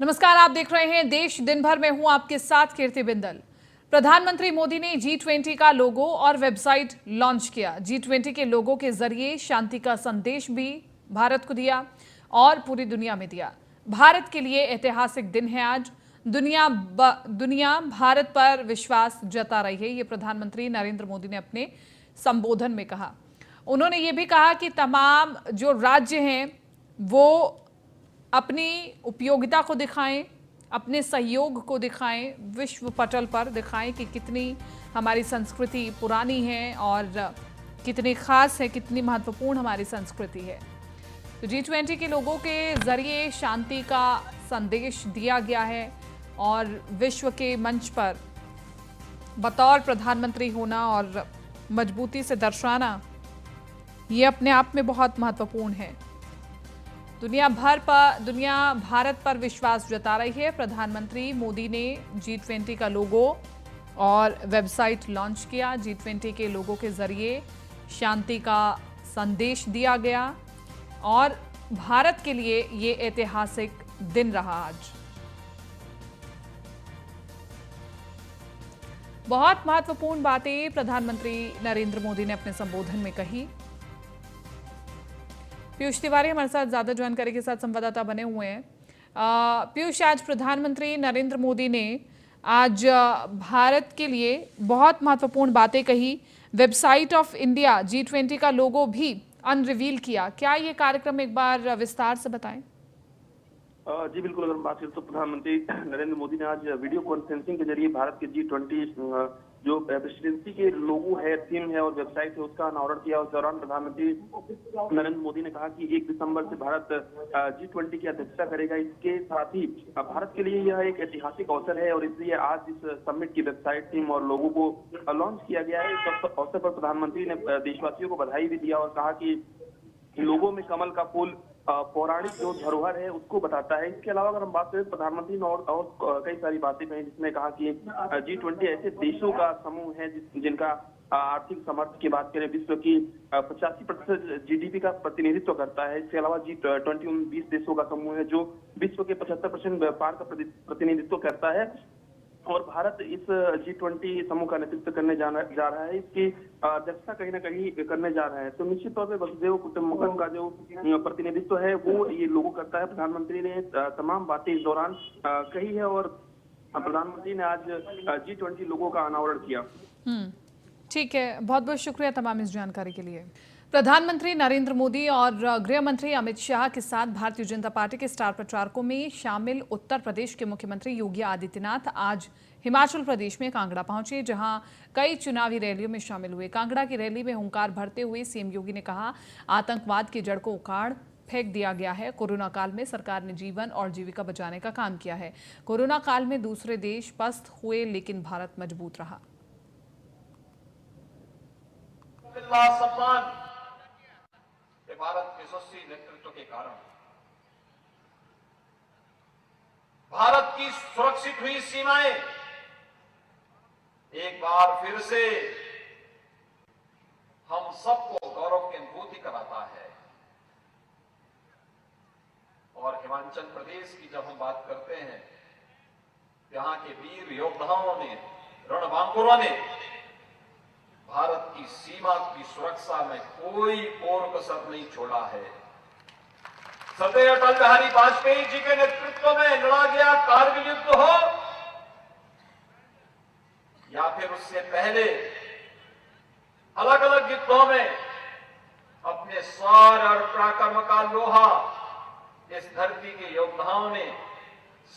नमस्कार, आप देख रहे हैं देश दिन भर में हूं आपके साथ कीर्ति बिंदल। प्रधानमंत्री मोदी ने G20 का लोगो और वेबसाइट लॉन्च किया। G20 के लोगो के जरिए शांति का संदेश भी भारत को दिया और पूरी दुनिया में दिया। भारत के लिए ऐतिहासिक दिन है आज। दुनिया भारत पर विश्वास जता रही है, ये प्रधानमंत्री नरेंद्र मोदी ने अपने संबोधन में कहा। उन्होंने ये भी कहा कि तमाम जो राज्य हैं वो अपनी उपयोगिता को दिखाएं, अपने सहयोग को दिखाएं, विश्व पटल पर दिखाएं कि कितनी हमारी संस्कृति पुरानी है और कितनी खास है, कितनी महत्वपूर्ण हमारी संस्कृति है। तो G20 के लोगों के जरिए शांति का संदेश दिया गया है और विश्व के मंच पर बतौर प्रधानमंत्री होना और मजबूती से दर्शाना ये अपने आप में बहुत महत्वपूर्ण है। दुनिया भारत पर विश्वास जता रही है। प्रधानमंत्री मोदी ने G20 का लोगो और वेबसाइट लॉन्च किया। G20 के लोगो के जरिए शांति का संदेश दिया गया और भारत के लिए ये ऐतिहासिक दिन रहा आज। बहुत महत्वपूर्ण बातें प्रधानमंत्री नरेंद्र मोदी ने अपने संबोधन में कही। पीयूष तिवारी हमारे साथ ज्यादा जानकारी के साथ संवाददाता बने हुए हैं। पीयूष, आज प्रधानमंत्री नरेंद्र मोदी ने आज भारत के लिए बहुत महत्वपूर्ण बातें कही। वेबसाइट ऑफ इंडिया G20 का लोगो भी अनरिवील किया। क्या ये कार्यक्रम एक बार विस्तार से बताएं? जी बिल्कुल, अगर हम बात करें तो प्रधानमंत्री नरेंद्र मोदी ने आज वीडियो कॉन्फ्रेंसिंग के जरिए भारत के G20 जो प्रेसिडेंसी के लोगो है, थीम है और वेबसाइट है उसका अनावरण किया। उस दौरान प्रधानमंत्री नरेंद्र मोदी ने कहा कि 1 दिसंबर से भारत G20 की अध्यक्षता करेगा। इसके साथ ही भारत के लिए यह एक ऐतिहासिक अवसर है और इसलिए आज इस समिट की वेबसाइट, थीम और लोगो को लॉन्च किया गया है। इस अवसर पर प्रधानमंत्री ने देशवासियों को बधाई भी दिया और कहा कि लोगों में कमल का फूल पौराणिक जो धरोहर है उसको बताता है। इसके अलावा अगर हम बात करें, प्रधानमंत्री ने और कई सारी बातें कही, जिसमें कहा कि G20 ऐसे देशों का समूह है जिनका आर्थिक सामर्थ्य की बात करें विश्व की 85% GDP का प्रतिनिधित्व करता है। इसके अलावा G20 उन 20 देशों का समूह है जो विश्व के 75% व्यापार का प्रतिनिधित्व करता है और भारत इस G20 समूह का नेतृत्व करने जा रहा है। इसकी अध्यक्षता कहीं ना कहीं करने जा रहा है। तो निश्चित तौर पे वसुधैव कुटुंबकम का जो प्रतिनिधित्व है वो ये लोगो करता है। प्रधानमंत्री ने तमाम बातें इस दौरान कही है और प्रधानमंत्री ने आज G20 लोगों का अनावरण किया। ठीक है, बहुत बहुत शुक्रिया तमाम इस जानकारी के लिए। प्रधानमंत्री नरेंद्र मोदी और गृह मंत्री अमित शाह के साथ भारतीय जनता पार्टी के स्टार प्रचारकों में शामिल उत्तर प्रदेश के मुख्यमंत्री योगी आदित्यनाथ आज हिमाचल प्रदेश में कांगड़ा पहुंचे, जहां कई चुनावी रैलियों में शामिल हुए। कांगड़ा की रैली में हुंकार भरते हुए सीएम योगी ने कहा, आतंकवाद की जड़ को उखाड़ फेंक दिया गया है। कोरोना काल में सरकार ने जीवन और जीविका बचाने का काम किया है। कोरोना काल में दूसरे देश पस्त हुए लेकिन भारत मजबूत रहा। भारत के यशस्वी नेतृत्व के कारण भारत की सुरक्षित हुई सीमाएं एक बार फिर से हम सबको गौरव की अनुभूति कराता है। और हिमाचल प्रदेश की जब हम बात करते हैं, यहां के वीर योद्धाओं ने, रणबांकुरों ने भारत की सीमा की सुरक्षा में कोई कोर कसर नहीं छोड़ा है। सरदार अटल बिहारी वाजपेयी जी के नेतृत्व में लड़ा गया कारगिल युद्ध हो या फिर उससे पहले अलग अलग युद्धों में अपने सौर और पराक्रम का लोहा इस धरती के योद्धाओं ने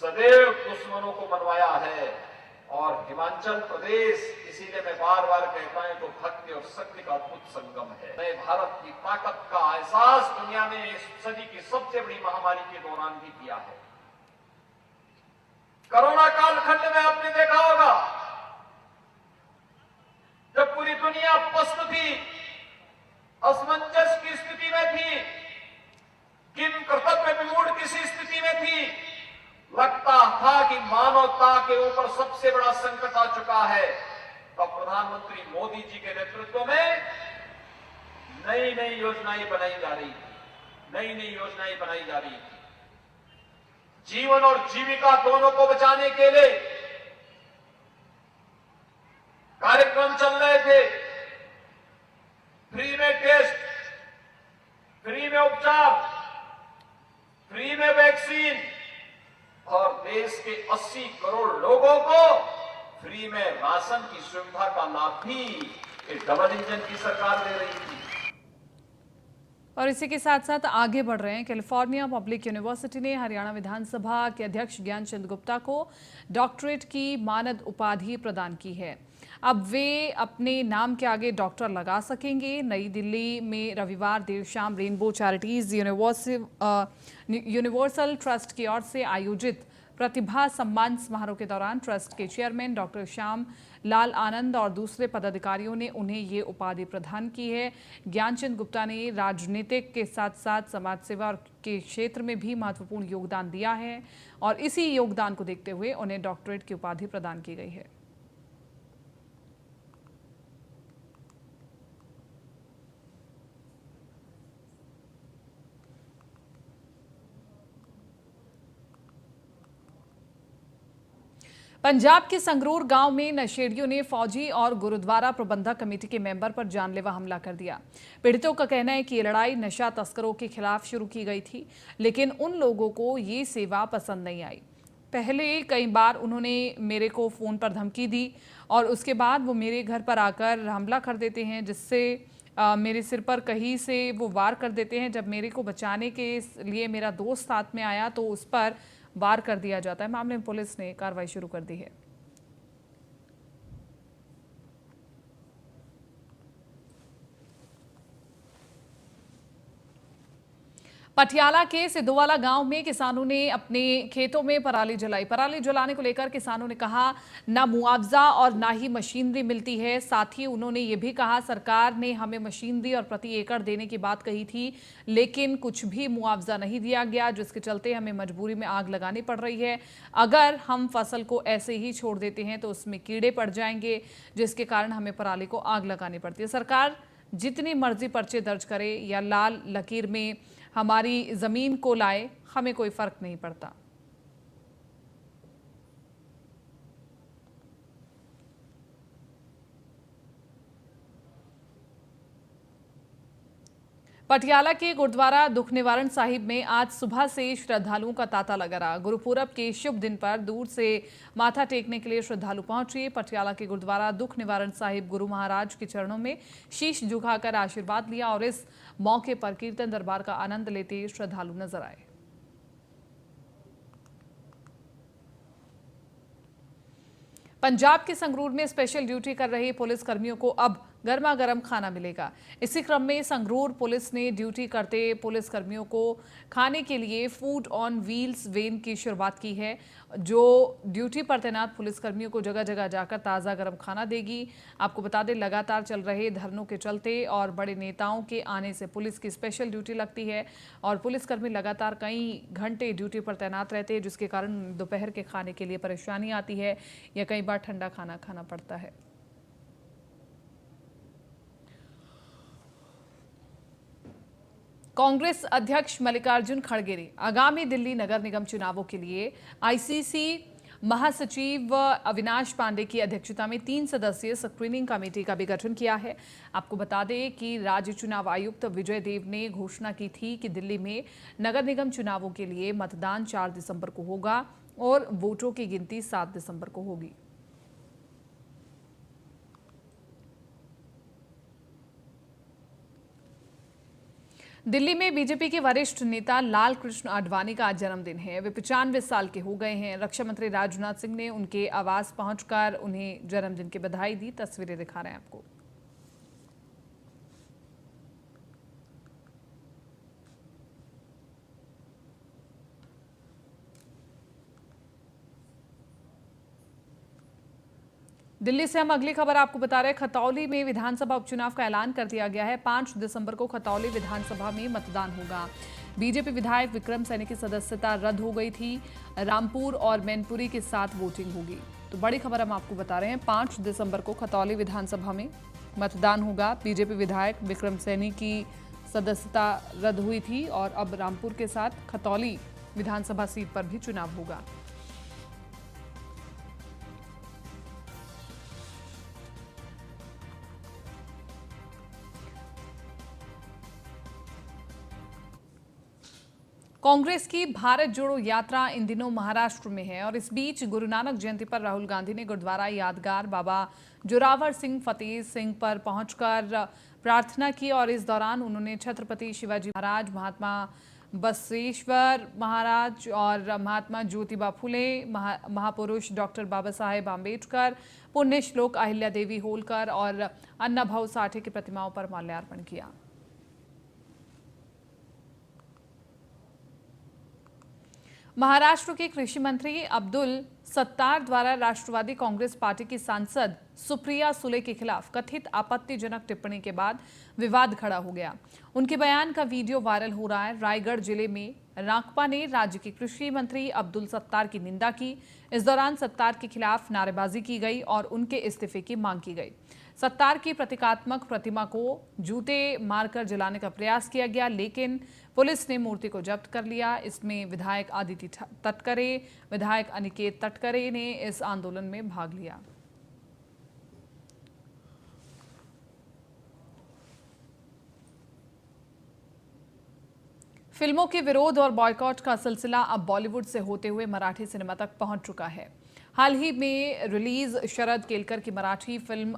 सदैव दुश्मनों को मनवाया है। और हिमाचल प्रदेश, इसीलिए मैं बार बार कहता हूं, तो भक्ति और शक्ति का अद्भुत संगम है। नए भारत की ताकत का एहसास दुनिया ने इस सदी की सबसे बड़ी महामारी के दौरान भी किया है। कोरोना कालखंड में आपने देखा होगा, जब पूरी दुनिया पस्त थी, असमंजस की स्थिति में थी, किन कर्तव्य विमूढ़ किसी स्थिति में थी, लगता था कि मानवता के ऊपर सबसे बड़ा संकट आ चुका है, तो प्रधानमंत्री मोदी जी के नेतृत्व में नई नई योजनाएं बनाई जा रही थी। जीवन और जीविका दोनों को बचाने के लिए कार्यक्रम चल रहे थे। फ्री में टेस्ट, फ्री में उपचार, फ्री में वैक्सीन और देश के 80 करोड़ लोगों को फ्री में राशन की सुविधा का लाभ भी एक डबल इंजन की सरकार दे रही थी। और इसी के साथ साथ आगे बढ़ रहे हैं। कैलिफोर्निया पब्लिक यूनिवर्सिटी ने हरियाणा विधानसभा के अध्यक्ष ज्ञानचंद गुप्ता को डॉक्टरेट की मानद उपाधि प्रदान की है। अब वे अपने नाम के आगे डॉक्टर लगा सकेंगे। नई दिल्ली में रविवार देर शाम रेनबो चैरिटीज यूनिवर्सल ट्रस्ट की ओर से आयोजित प्रतिभा सम्मान समारोह के दौरान ट्रस्ट के चेयरमैन डॉक्टर श्याम लाल आनंद और दूसरे पदाधिकारियों ने उन्हें ये उपाधि प्रदान की है। ज्ञानचंद गुप्ता ने राजनीतिक के साथ साथ समाज सेवा के क्षेत्र में भी महत्वपूर्ण योगदान दिया है और इसी योगदान को देखते हुए उन्हें डॉक्टरेट की उपाधि प्रदान की गई है। पंजाब के संगरूर गांव में नशेड़ियों ने फौजी और गुरुद्वारा प्रबंधक कमेटी के मेंबर पर जानलेवा हमला कर दिया। पीड़ितों का कहना है कि ये लड़ाई नशा तस्करों के खिलाफ शुरू की गई थी, लेकिन उन लोगों को ये सेवा पसंद नहीं आई। पहले कई बार उन्होंने मेरे को फ़ोन पर धमकी दी और उसके बाद वो मेरे घर पर आकर हमला कर देते हैं, जिससे मेरे सिर पर कहीं से वो वार कर देते हैं। जब मेरे को बचाने के लिए मेरा दोस्त साथ में आया तो उस पर वार कर दिया जाता है। मामले में पुलिस ने कार्रवाई शुरू कर दी है। पटियाला के सिद्धोवाला गांव में किसानों ने अपने खेतों में पराली जलाई। पराली जलाने को लेकर किसानों ने कहा ना मुआवजा और ना ही मशीनरी मिलती है। साथ ही उन्होंने ये भी कहा सरकार ने हमें मशीनरी और प्रति एकड़ देने की बात कही थी, लेकिन कुछ भी मुआवजा नहीं दिया गया, जिसके चलते हमें मजबूरी में आग लगानी पड़ रही है। अगर हम फसल को ऐसे ही छोड़ देते हैं तो उसमें कीड़े पड़ जाएंगे, जिसके कारण हमें पराली को आग लगानी पड़ती है। सरकार जितनी मर्जी पर्चे दर्ज करे या लाल लकीर में हमारी जमीन को लाए, हमें कोई फर्क नहीं पड़ता। पटियाला के गुरुद्वारा दुख निवारण साहिब में आज सुबह से श्रद्धालुओं का तांता लगा रहा। गुरुपूरब के शुभ दिन पर दूर से माथा टेकने के लिए श्रद्धालु पहुंचे। पटियाला के गुरुद्वारा दुख निवारण साहिब गुरु महाराज के चरणों में शीश झुकाकर आशीर्वाद लिया और इस मौके पर कीर्तन दरबार का आनंद लेते श्रद्धालु नजर आए। पंजाब के संगरूर में स्पेशल ड्यूटी कर रहे पुलिस कर्मियों को अब गर्मा गर्म खाना मिलेगा। इसी क्रम में संगरूर पुलिस ने ड्यूटी करते पुलिस कर्मियों को खाने के लिए फूड ऑन व्हील्स वैन की शुरुआत की है, जो ड्यूटी पर तैनात पुलिस कर्मियों को जगह जगह जाकर ताज़ा गर्म खाना देगी। आपको बता दें, लगातार चल रहे धरनों के चलते और बड़े नेताओं के आने से पुलिस की स्पेशल ड्यूटी लगती है और पुलिसकर्मी लगातार कई घंटे ड्यूटी पर तैनात रहते हैं, जिसके कारण दोपहर के खाने के लिए परेशानी आती है या कई बार ठंडा खाना खाना पड़ता है। कांग्रेस अध्यक्ष मल्लिकार्जुन खड़गे ने आगामी दिल्ली नगर निगम चुनावों के लिए आईसीसी महासचिव अविनाश पांडे की अध्यक्षता में 3 सदस्यीय स्क्रीनिंग कमेटी का भी गठन किया है। आपको बता दें कि राज्य चुनाव आयुक्त विजय देव ने घोषणा की थी कि दिल्ली में नगर निगम चुनावों के लिए मतदान 4 दिसंबर को होगा और वोटों की गिनती 7 दिसंबर को होगी। दिल्ली में बीजेपी के वरिष्ठ नेता लाल कृष्ण आडवाणी का आज जन्मदिन है। वे 95 साल के हो गए हैं। रक्षा मंत्री राजनाथ सिंह ने उनके आवास पहुंचकर उन्हें जन्मदिन की बधाई दी। तस्वीरें दिखा रहे हैं आपको। दिल्ली से हम अगली खबर आपको बता रहे हैं। खतौली में विधानसभा उपचुनाव का ऐलान कर दिया गया है। 5 दिसंबर को खतौली विधानसभा में मतदान होगा। बीजेपी विधायक विक्रम सैनी की सदस्यता रद्द हो गई थी। रामपुर और मैनपुरी के साथ वोटिंग होगी। तो बड़ी खबर हम आपको बता रहे हैं, 5 दिसंबर को खतौली विधानसभा में मतदान होगा। बीजेपी विधायक विक्रम सैनी की सदस्यता रद्द हुई थी और अब रामपुर के साथ खतौली विधानसभा सीट पर भी चुनाव होगा। कांग्रेस की भारत जोड़ो यात्रा इन दिनों महाराष्ट्र में है और इस बीच गुरु नानक जयंती पर राहुल गांधी ने गुरुद्वारा यादगार बाबा जोरावर सिंह फतेह सिंह पर पहुंचकर प्रार्थना की और इस दौरान उन्होंने छत्रपति शिवाजी महाराज, महात्मा बसवेश्वर महाराज और महात्मा ज्योतिबा फुले, महापुरुष डॉक्टर बाबा साहेब आम्बेडकर, पुण्य श्लोक अहिल्या देवी होलकर और अन्ना भाऊ साठे की प्रतिमाओं पर माल्यार्पण किया। महाराष्ट्र के कृषि मंत्री अब्दुल सत्तार द्वारा राष्ट्रवादी कांग्रेस पार्टी की सांसद सुप्रिया सुले के खिलाफ कथित आपत्तिजनक टिप्पणी के बाद विवाद खड़ा हो गया। उनके बयान का वीडियो वायरल हो रहा है। रायगढ़ जिले में राकपा ने राज्य के कृषि मंत्री अब्दुल सत्तार की निंदा की। इस दौरान सत्तार के खिलाफ नारेबाजी की गई और उनके इस्तीफे की मांग की गई। सत्तार की प्रतीकात्मक प्रतिमा को जूते मारकर जलाने का प्रयास किया गया, लेकिन पुलिस ने मूर्ति को जब्त कर लिया। इसमें विधायक आदित्य तटकरे, विधायक अनिकेत तटकरे ने इस आंदोलन में भाग लिया। फिल्मों के विरोध और बॉयकॉट का सिलसिला अब बॉलीवुड से होते हुए मराठी सिनेमा तक पहुंच चुका है। हाल ही में रिलीज शरद केलकर की मराठी फिल्म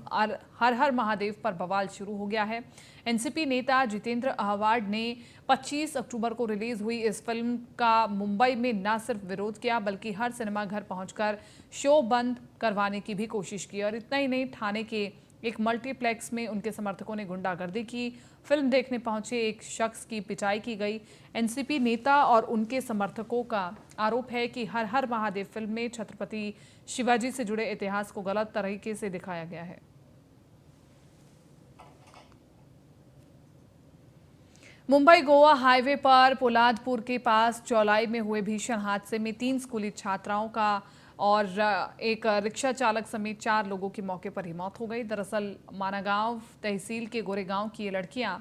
हर हर महादेव पर बवाल शुरू हो गया है। एनसीपी नेता जितेंद्र आह्वाड ने 25 अक्टूबर को रिलीज हुई इस फिल्म का मुंबई में न सिर्फ विरोध किया बल्कि हर सिनेमा घर पहुंचकर शो बंद करवाने की भी कोशिश की। और इतना ही नहीं, ठाणे के एक मल्टीप्लेक्स में उनके समर्थकों ने गुंडागर्दी की। फिल्म देखने पहुंचे एक शख्स की पिटाई की गई। एनसीपी नेता और उनके समर्थकों का आरोप है कि हर हर महादेव फिल्म में छत्रपति शिवाजी से जुड़े इतिहास को गलत तरीके से दिखाया गया है। मुंबई गोवा हाईवे पर पोलादपुर के पास चौलाई में हुए भीषण हादसे में 3 स्कूली छात्राओं का और एक रिक्शा चालक समेत 4 लोगों की मौके पर ही मौत हो गई। दरअसल मानागांव तहसील के गोरेगांव की ये लड़कियां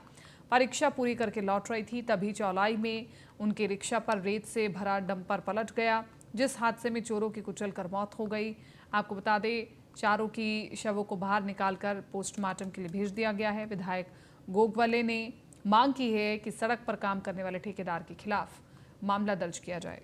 परीक्षा पूरी करके लौट रही थी, तभी चौलाई में उनके रिक्शा पर रेत से भरा डंपर पलट गया, जिस हादसे में चोरों की कुचलकर मौत हो गई। आपको बता दें, चारों की शवों को बाहर निकालकर पोस्टमार्टम के लिए भेज दिया गया है। विधायक गोगवले ने मांग की है कि सड़क पर काम करने वाले ठेकेदार के खिलाफ मामला दर्ज किया जाए।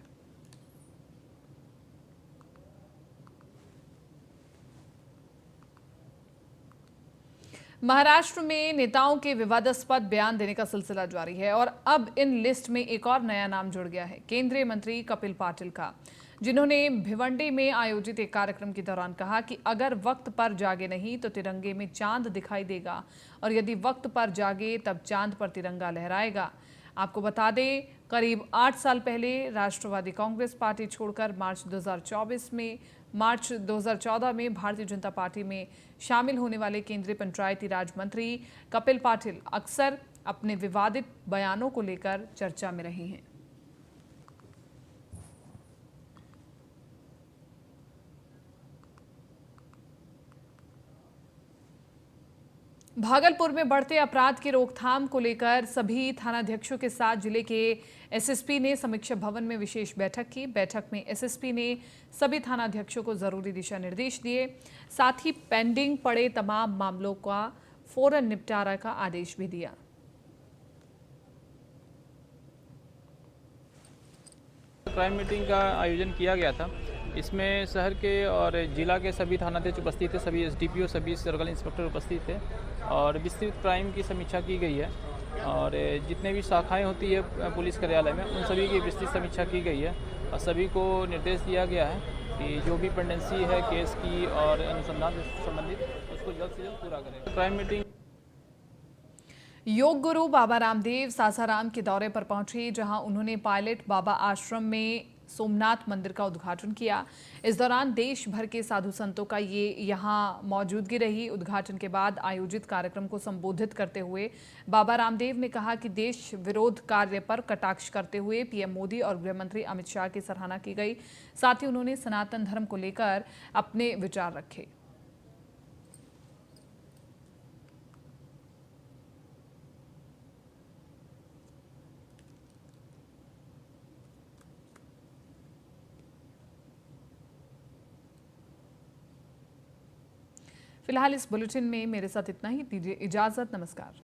महाराष्ट्र में नेताओं के विवादास्पद बयान देने का सिलसिला जारी है और अब इन लिस्ट में एक और नया नाम जुड़ गया है, केंद्रीय मंत्री कपिल पाटिल का, जिन्होंने भिवंडी में आयोजित एक कार्यक्रम के दौरान कहा कि अगर वक्त पर जागे नहीं तो तिरंगे में चांद दिखाई देगा और यदि वक्त पर जागे तब चांद पर तिरंगा लहराएगा। आपको बता दें, करीब 8 साल पहले राष्ट्रवादी कांग्रेस पार्टी छोड़कर मार्च 2014 में भारतीय जनता पार्टी में शामिल होने वाले केंद्रीय पंचायती राज मंत्री कपिल पाटिल अक्सर अपने विवादित बयानों को लेकर चर्चा में रहे हैं। भागलपुर में बढ़ते अपराध की रोकथाम को लेकर सभी थानाध्यक्षों के साथ जिले के एसएसपी ने समीक्षा भवन में विशेष बैठक की। बैठक में एसएसपी ने सभी थानाध्यक्षों को जरूरी दिशा निर्देश दिए, साथ ही पेंडिंग पड़े तमाम मामलों का फौरन निपटारा का आदेश भी दिया। क्राइम मीटिंग का आयोजन किया गया था। इसमें शहर के और जिला के सभी थानाध्यक्ष उपस्थित थे, सभी एसडीपीओ, सभी सर्कल इंस्पेक्टर उपस्थित थे और विस्तृत क्राइम की समीक्षा की गई है और जितने भी शाखाएं होती है पुलिस कार्यालय में उन सभी की विस्तृत समीक्षा की गई है और सभी को निर्देश दिया गया है कि जो भी पेंडेंसी है केस की और अनुसंधान से संबंधित उसको जल्द से जल्द पूरा करें। क्राइम मीटिंग योग गुरु बाबा रामदेव सासाराम के दौरे पर पहुंचे, जहां उन्होंने पायलट बाबा आश्रम में सोमनाथ मंदिर का उद्घाटन किया। इस दौरान देश भर के साधु संतों का यहां मौजूदगी रही। उद्घाटन के बाद आयोजित कार्यक्रम को संबोधित करते हुए बाबा रामदेव ने कहा कि देश विरोध कार्य पर कटाक्ष करते हुए पीएम मोदी और गृह मंत्री अमित शाह की सराहना की गई। साथ ही उन्होंने सनातन धर्म को लेकर अपने विचार रखे। फिलहाल इस बुलेटिन में मेरे साथ इतना ही। दीजिए इजाजत। नमस्कार।